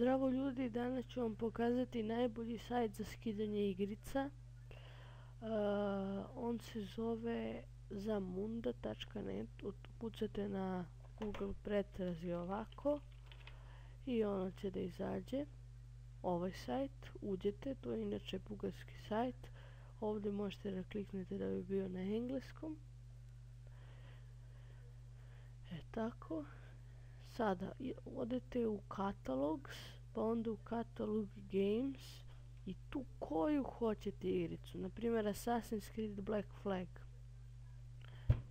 Zdravo ljudi, danas ću vam pokazati najbolji sajt za skidanje igrica. On se zove zamunda.net. Ukucate na Google pretrazi ovako i ono će da izađe ovaj sajt. Uđete, to je inače bugarski sajt. Ovdje možete da kliknete da bi bio na engleskom. Tako. Sada odete u Catalogs, pa onda u Catalog Games i tu koju hoćete igricu. Naprimjer Assassin's Creed Black Flag.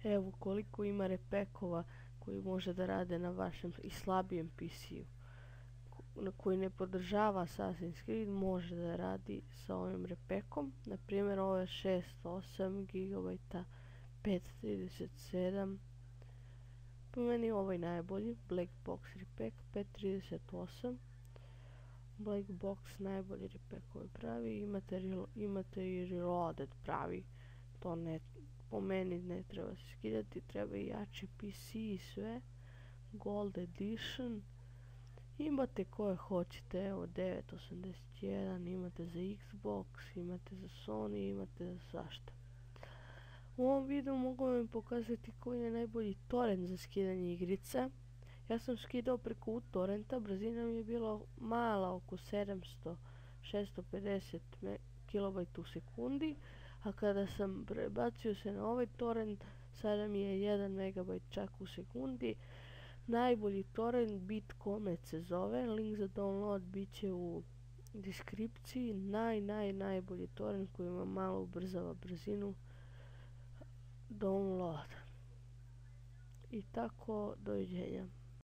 Evo koliko ima repekova koji može da rade na vašem i slabijem PC-u. Koji ne podržava Assassin's Creed može da radi sa ovim repekom. Naprimjer ovo je 608 GB, 537. Po meni ovaj najbolji, Black Box Repack 538. Black Box najbolji repack koji pravi, imate i Reloaded pravi, to ne, po meni ne treba se skidati, treba i jači PC i sve. Gold Edition, imate koje hoćete, evo 981, imate za Xbox, imate za Sony, imate za svašta. U ovom videu mogu vam pokazati koji je najbolji torrent za skidanje igrica. Ja sam skidao preko uTorrenta, brzina mi je bila mala, oko 650 KB u sekundi, a kada sam prebacio se na ovaj torrent, sada mi je 1 MB čak u sekundi. Najbolji torrent Bitcomet se zove, link za download bit će u deskripciji. Najbolji torrent koji vam malo ubrzava brzinu download. I tako, doviđenja.